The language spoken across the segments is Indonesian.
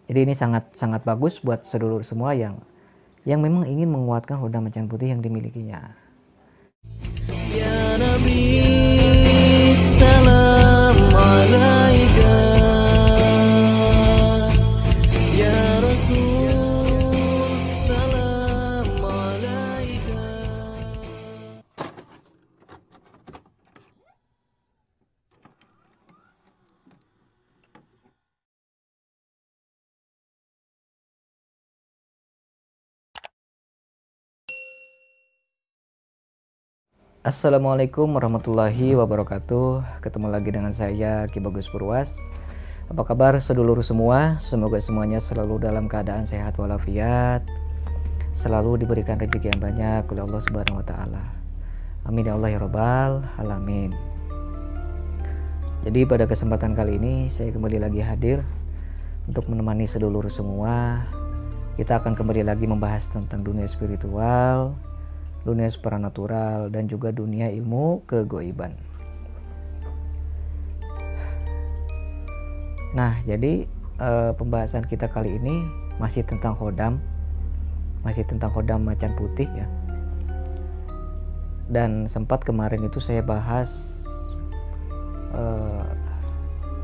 Jadi ini sangat bagus buat sedulur semua yang memang ingin menguatkan Hoda Macan Putih yang dimilikinya. Ya Nabi, salam alaika. Ya Rasul, salam alaika. Assalamualaikum warahmatullahi wabarakatuh. Ketemu lagi dengan saya Ki Bagus Purwas. Apa kabar sedulur semua? Semoga semuanya selalu dalam keadaan sehat walafiat, selalu diberikan rezeki yang banyak oleh Allah Subhanahu wa taala. Amin ya Allah ya rabbal alamin. Jadi pada kesempatan kali ini saya kembali lagi hadir untuk menemani sedulur semua. Kita akan kembali lagi membahas tentang dunia spiritual, dunia supranatural, dan juga dunia ilmu kegoiban. Nah, jadi pembahasan kita kali ini masih tentang Hodam, Macan Putih ya. Dan sempat kemarin itu saya bahas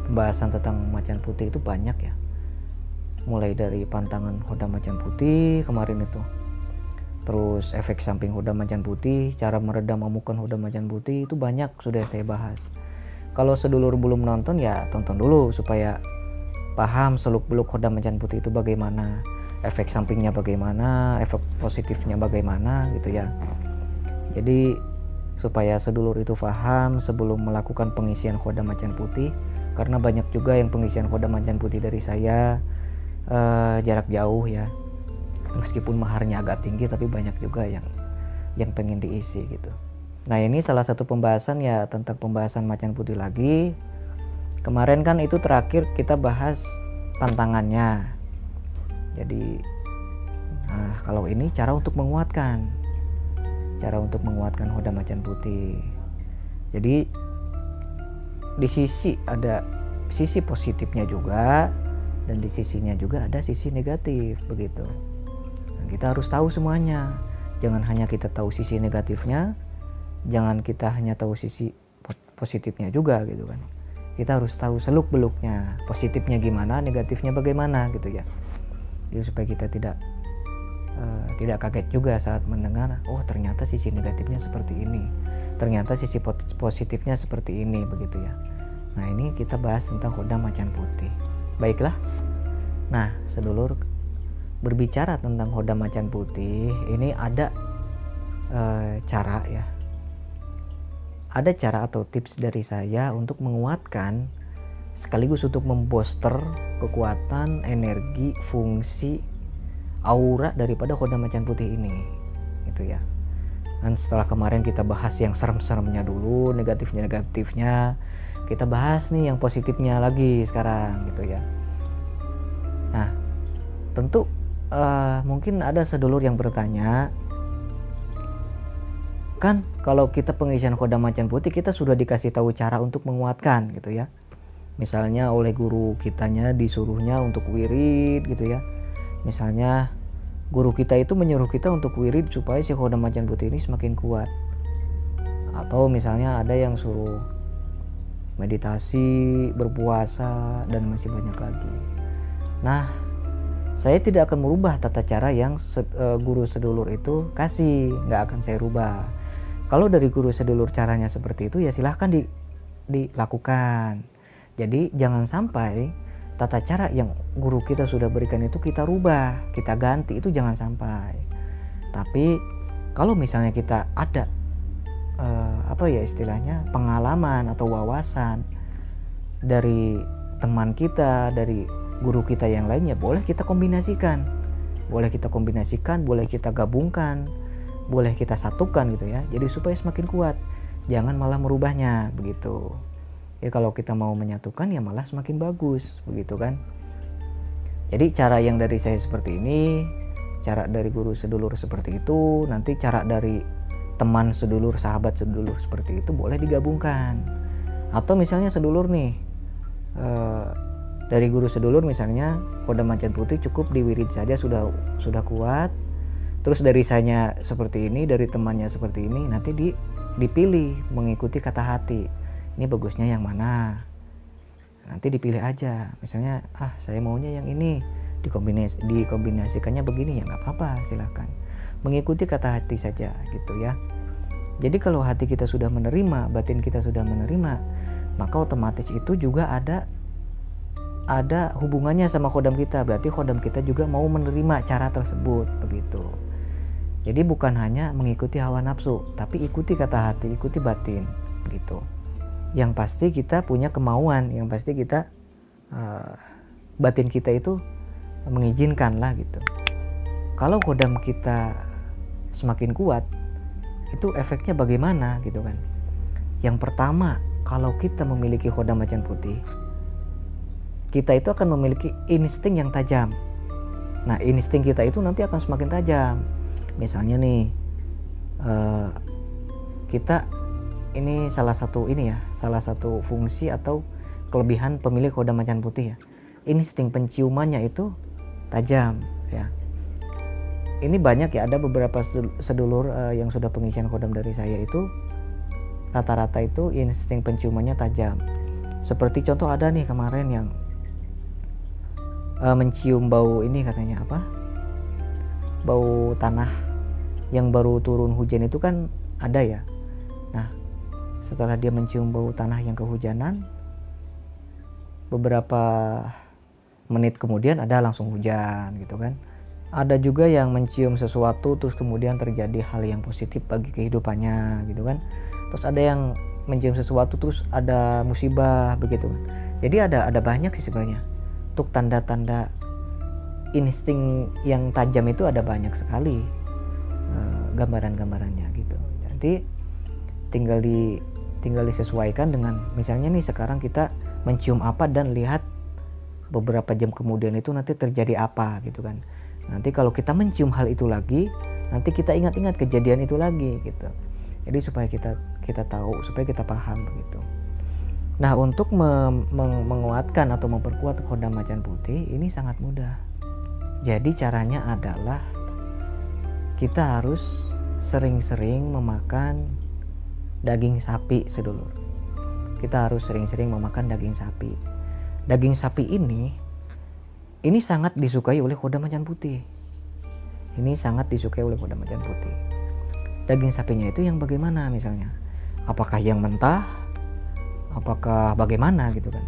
pembahasan tentang Macan Putih itu banyak ya. Mulai dari pantangan Hodam Macan Putih kemarin itu, terus efek samping Hoda Macan Putih, cara meredam amukan Hoda Macan Putih, itu banyak sudah saya bahas. Kalau sedulur belum nonton ya tonton dulu supaya paham seluk-beluk Hoda Macan Putih itu bagaimana, efek sampingnya bagaimana, efek positifnya bagaimana gitu ya. Jadi supaya sedulur itu paham sebelum melakukan pengisian Hoda Macan Putih, karena banyak juga yang pengisian Hoda Macan Putih dari saya jarak jauh ya. Meskipun maharnya agak tinggi tapi banyak juga yang pengen diisi gitu. Nah, ini salah satu pembahasan ya tentang pembahasan Macan Putih lagi. Kemarin kan itu terakhir kita bahas pantangannya. Jadi nah, kalau ini cara untuk menguatkan Hoda Macan Putih. Jadi di sisi ada sisi positifnya juga, dan di sisinya juga ada sisi negatif begitu. Kita harus tahu semuanya, jangan hanya kita tahu sisi negatifnya, jangan kita hanya tahu sisi positifnya juga gitu kan. Kita harus tahu seluk beluknya, positifnya gimana, negatifnya bagaimana gitu ya. Jadi supaya kita tidak kaget juga saat mendengar, oh ternyata sisi negatifnya seperti ini, ternyata sisi positifnya seperti ini begitu ya. Nah, ini kita bahas tentang Hoda Macan Putih. Baiklah. Nah, sedulur, berbicara tentang Hoda Macan Putih, ini ada cara ya. Ada cara atau tips dari saya untuk menguatkan sekaligus untuk membooster kekuatan, energi, fungsi, aura daripada Hoda Macan Putih ini. Gitu ya. Dan setelah kemarin kita bahas yang serem-seremnya dulu, negatifnya, kita bahas nih yang positifnya lagi sekarang gitu ya. Nah, tentu mungkin ada sedulur yang bertanya, kan kalau kita pengisian Hoda Macan Putih kita sudah dikasih tahu cara untuk menguatkan gitu ya. Misalnya oleh guru kitanya disuruhnya untuk wirid gitu ya. Misalnya guru kita itu menyuruh kita untuk wirid supaya si Hoda Macan Putih ini semakin kuat. Atau misalnya ada yang suruh meditasi, berpuasa, dan masih banyak lagi. Nah, saya tidak akan merubah tata cara yang guru sedulur itu kasih, nggak akan saya rubah. Kalau dari guru sedulur caranya seperti itu ya silahkan dilakukan. Jadi jangan sampai tata cara yang guru kita sudah berikan itu kita rubah, kita ganti, itu jangan sampai. Tapi kalau misalnya kita ada istilahnya pengalaman atau wawasan dari teman kita, dari guru kita yang lainnya, boleh kita kombinasikan, boleh kita gabungkan, boleh kita satukan gitu ya. Jadi supaya semakin kuat, jangan malah merubahnya begitu. Ya kalau kita mau menyatukan ya malah semakin bagus begitu kan. Jadi cara yang dari saya seperti ini, cara dari guru sedulur seperti itu, nanti cara dari teman sedulur, sahabat sedulur seperti itu boleh digabungkan. Atau misalnya sedulur nih Dari guru sedulur misalnya Kodam Macan Putih cukup diwirid saja sudah kuat. Terus dari saya seperti ini, dari temannya seperti ini, nanti dipilih mengikuti kata hati. Ini bagusnya yang mana? Nanti dipilih aja. Misalnya saya maunya yang ini, dikombinasikannya begini, ya nggak apa-apa, silakan. Mengikuti kata hati saja gitu ya. Jadi kalau hati kita sudah menerima, batin kita sudah menerima, maka otomatis itu juga ada hubungannya sama kodam kita. Berarti kodam kita juga mau menerima cara tersebut begitu. Jadi bukan hanya mengikuti hawa nafsu, tapi ikuti kata hati, ikuti batin begitu. Yang pasti kita punya kemauan, yang pasti kita batin kita itu mengizinkan lah gitu. Kalau kodam kita semakin kuat, itu efeknya bagaimana gitu kan. Yang pertama, kalau kita memiliki kodam Macan Putih, kita itu akan memiliki insting yang tajam. Nah, insting kita itu nanti akan semakin tajam. Misalnya nih, kita ini salah satu fungsi atau kelebihan pemilik kodam Macan Putih ya. Insting penciumannya itu tajam ya. Ini banyak ya, ada beberapa sedulur yang sudah pengisian kodam dari saya itu rata-rata itu insting penciumannya tajam. Seperti contoh ada nih kemarin yang mencium bau ini katanya apa? Bau tanah yang baru turun hujan itu kan ada ya. Nah, setelah dia mencium bau tanah yang kehujanan, beberapa menit kemudian ada langsung hujan gitu kan. Ada juga yang mencium sesuatu terus kemudian terjadi hal yang positif bagi kehidupannya gitu kan. Terus ada yang mencium sesuatu terus ada musibah begitu kan. Jadi ada banyak sih sebenarnya. Untuk tanda-tanda insting yang tajam itu ada banyak sekali gambaran-gambarannya gitu. Nanti tinggal disesuaikan dengan misalnya nih sekarang kita mencium apa dan lihat beberapa jam kemudian itu nanti terjadi apa gitu kan. Nanti kalau kita mencium hal itu lagi, nanti kita ingat-ingat kejadian itu lagi gitu. Jadi supaya kita tahu, supaya kita paham begitu. Nah, untuk menguatkan atau memperkuat kodam Macan Putih ini sangat mudah. Jadi caranya adalah kita harus sering-sering memakan daging sapi sedulur. Kita harus sering-sering memakan daging sapi. Daging sapi ini sangat disukai oleh kodam Macan Putih. Ini sangat disukai oleh kodam Macan Putih. Daging sapinya itu yang bagaimana misalnya? Apakah yang mentah? Apakah bagaimana gitu kan?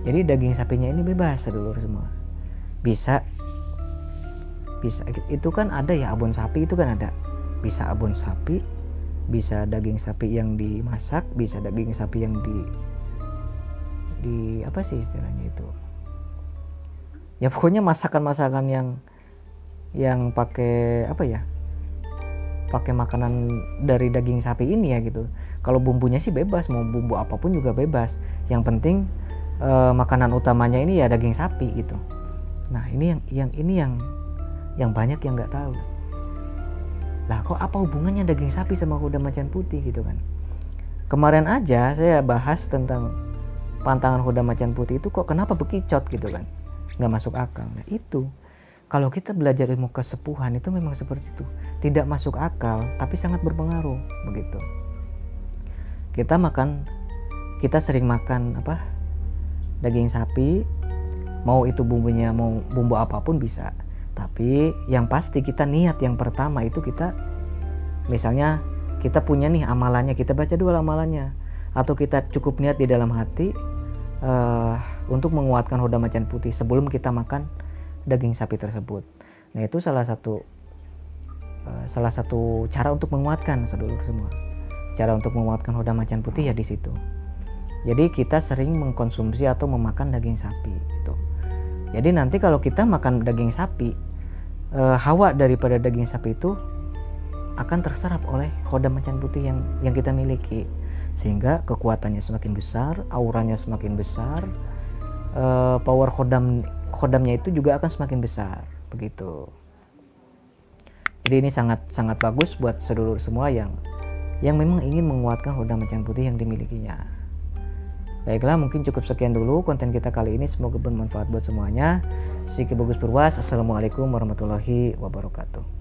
Jadi daging sapinya ini bebas sedulur semua. Bisa itu kan ada ya, abon sapi itu kan ada. Bisa abon sapi, bisa daging sapi yang dimasak, bisa daging sapi yang di apa sih istilahnya itu? Ya pokoknya masakan-masakan yang pakai apa ya? Pakai makanan dari daging sapi ini ya gitu. Kalau bumbunya sih bebas, mau bumbu apapun juga bebas. Yang penting makanan utamanya ini ya daging sapi gitu. Nah, ini yang banyak yang nggak tahu. Lah kok apa hubungannya daging sapi sama kodam Macan Putih gitu kan? Kemarin aja saya bahas tentang pantangan kodam Macan Putih itu kok kenapa bekicot gitu kan? Nggak masuk akal. Nah itu kalau kita belajar ilmu kesepuhan itu memang seperti itu. Tidak masuk akal tapi sangat berpengaruh begitu. Kita sering makan daging sapi, mau itu bumbunya mau bumbu apapun bisa. Tapi yang pasti kita niat yang pertama itu kita misalnya kita punya nih amalannya, kita baca dulu amalannya, atau kita cukup niat di dalam hati untuk menguatkan kodam Macan Putih sebelum kita makan daging sapi tersebut. Nah itu salah satu cara untuk menguatkan sedulur semua. Cara untuk menguatkan kodam Macan Putih ya di situ. Jadi kita sering mengkonsumsi atau memakan daging sapi gitu. Jadi nanti kalau kita makan daging sapi, hawa daripada daging sapi itu akan terserap oleh kodam Macan Putih yang kita miliki, sehingga kekuatannya semakin besar, auranya semakin besar, power kodamnya itu juga akan semakin besar begitu. Jadi ini sangat bagus buat sedulur semua yang memang ingin menguatkan kodam Macan Putih yang dimilikinya. Baiklah, mungkin cukup sekian dulu konten kita kali ini, semoga bermanfaat buat semuanya. Siki Bagus Purwas, assalamualaikum warahmatullahi wabarakatuh.